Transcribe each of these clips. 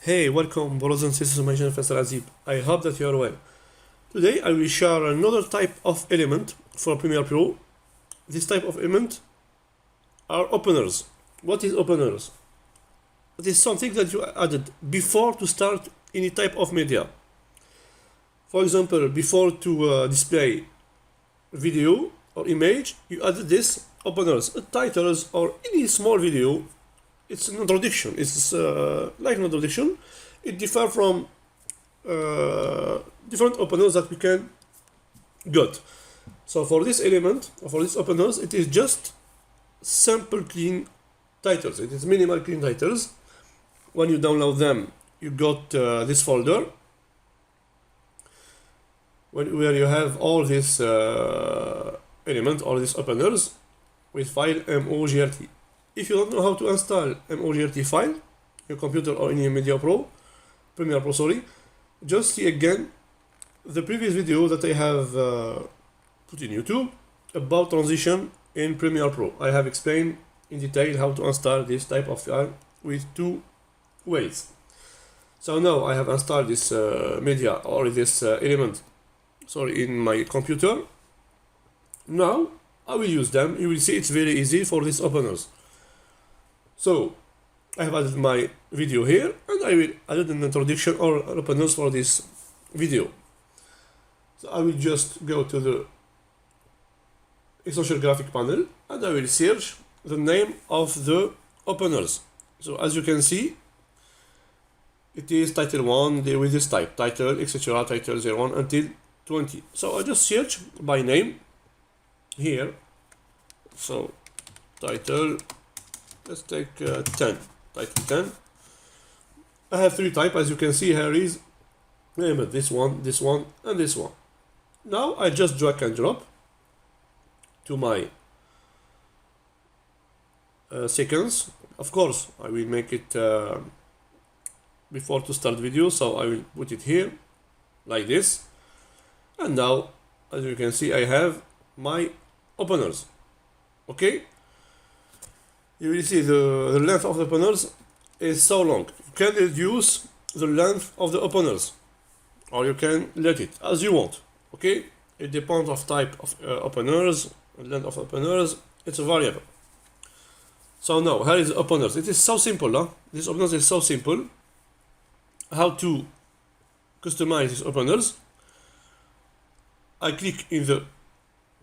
Hey, welcome brothers and sisters of my channel Faisal Azib. I hope that you are well. Today I will share another type of element for Premiere Pro. This type of element are openers. What is openers? It is something that you added before to start any type of media. For example, before to display video or image, you added this openers, titles or any small video. It's an introduction. It's like an introduction. It differs from different openers that we can get. So for this element, for this openers, it is just simple clean titles. It is minimal clean titles. When you download them, you got this folder where you have all these elements, all these openers with file mogrt. If you don't know how to install mogrt file, your computer or any Premiere Pro, sorry, just see again the previous video that I have put in YouTube about transition in Premiere Pro. I have explained in detail how to install this type of file with two ways. So now I have installed this media or this element, sorry, in my computer. Now I will use them. You will see it's very easy for these openers. So I have added my video here, and I will add an introduction or openers for this video. So I will just go to the essential graphic panel and I will search the name of the openers. So as you can see, it is title 1 with this type, title, etc., title 01 until 20. So I just search by name here. So title, let's take 10, title 10. I have three types, as you can see here is this one, and this one. Now I just drag and drop to my sequence. Of course, I will make it before to start video, so I will put it here like this. And now, as you can see, I have my openers. Okay. You will see the length of the openers is so long. You can reduce the length of the openers, or you can let it as you want. Okay, it depends of type of openers, length of openers. It's a variable. So now here is the openers. It is so simple, huh? This openers is so simple. How to customize these openers? I click in the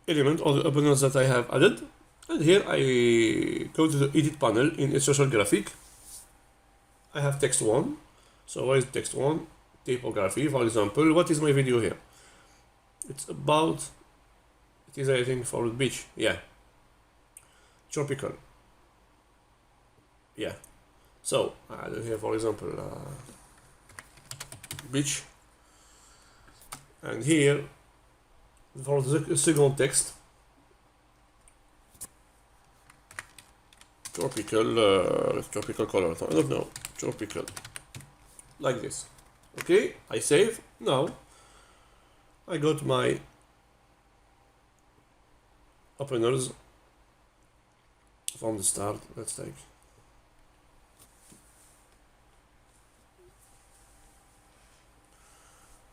element or the openers that I have added. And here I go to the edit panel in essential graphic. I have text 1. So where is text 1? Typography, for example. What is my video here? It's about, it is I think for the beach. Yeah. Tropical. Yeah. So I do here for example beach. And here for the second text, tropical color, I don't know, tropical, like this. Okay, I save. Now I got my openers from the start. Let's take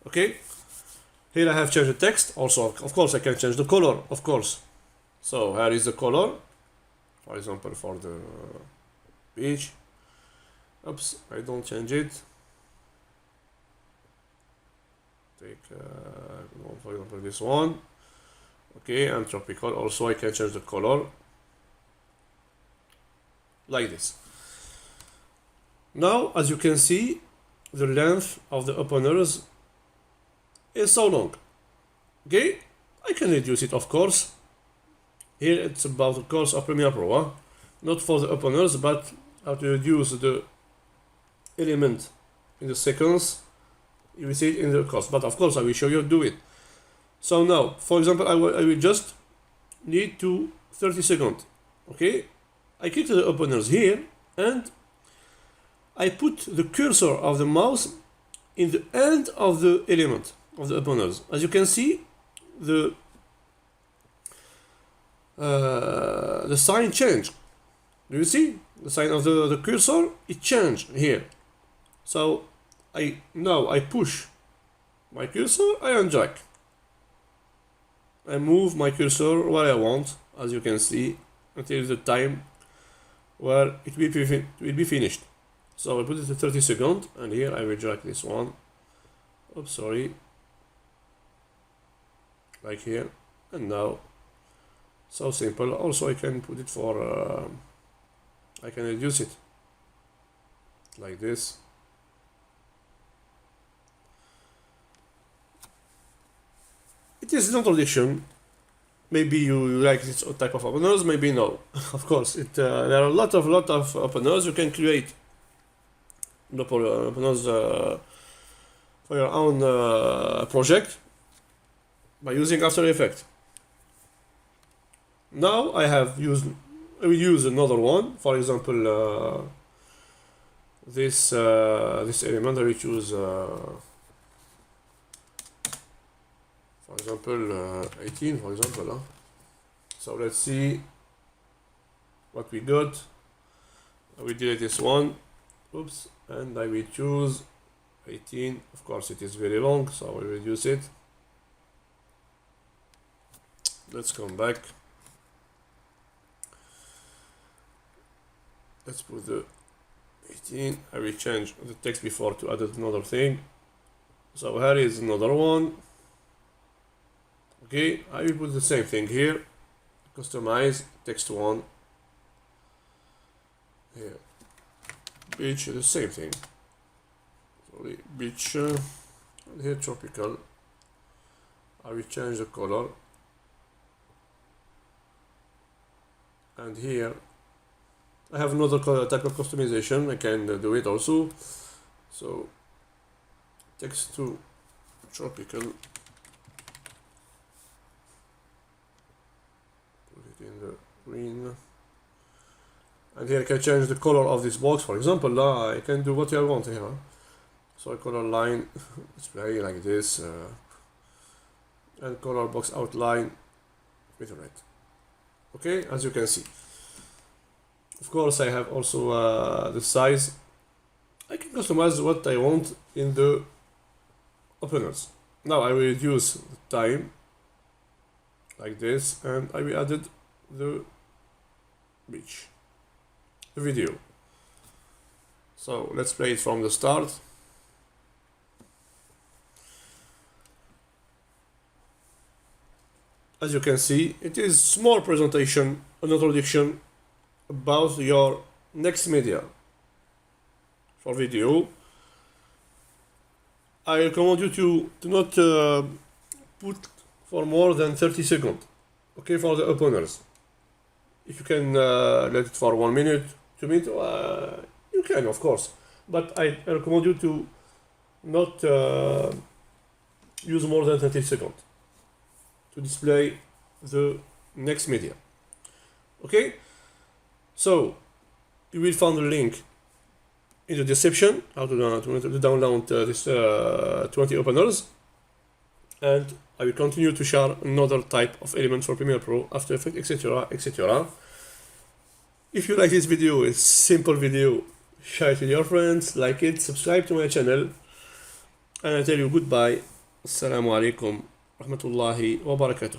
okay. Here I have changed the text. Also, of course, I can change the color, of course. So here is the color. For example, for the beach. Oops, I don't change it. Take, for example, this one. Okay, and tropical. Also, I can change the color like this. Now, as you can see, the length of the openers is so long. Okay, I can reduce it, of course. Here it's about the course of Premiere Pro, huh? Not for the openers, but how to reduce the element in the seconds. You will see it in the course, but of course I will show you how to do it. So now, for example, I will just need to 30 seconds. Okay, I click to the openers here, and I put the cursor of the mouse in the end of the element of the openers. As you can see, the sign changed. Do you see the sign of the cursor? It changed here. So I push my cursor, I unjack. I move my cursor where I want, as you can see, until the time where it will be finished. So I put it to 30 seconds, and here I will drag this one. Oops, sorry. Like here, and now, so simple. Also, I can put it for, I can reduce it like this. It is not addiction. Maybe you like this type of openers, maybe no. Of course, there are a lot of openers you can create. Openers for your own project by using After Effects. Now I will use another one. For example, this element I will choose. For example, 18. For example, so let's see what we got. I will delete this one. Oops, and I will choose 18. Of course, it is very long, so I will reduce it. Let's come back. Let's put the 18. I will change the text before to add another thing. So here is another one. Okay, I will put the same thing here. Customize text one. Here, beach, the same thing. Sorry, beach. And here tropical. I will change the color. And here I have another type of customization. I can do it also. So text to tropical. Put it in the green. And here I can change the color of this box. For example, I can do what I want here. So a color line display like this, and color box outline with red. Okay, as you can see. Of course, I have also the size. I can customize what I want in the openers. Now I will reduce the time like this, and I will add the beach, the video. So let's play it from the start. As you can see, it is small presentation, an introduction about your next media. For video, I recommend you to not put for more than 30 seconds. Okay, for the openers. If you can let it for 1 minute, 2 minutes, you can, of course. But I recommend you to not use more than 30 seconds to display the next media. Okay, so you will find the link in the description how to download this 20 openers, and I will continue to share another type of elements for Premiere Pro, After Effects, etc., etc. If you like this video, it's simple video, share it with your friends, like it, subscribe to my channel, and I tell you goodbye. Assalamu alaikum. Rahmatullahi wa barakatuh.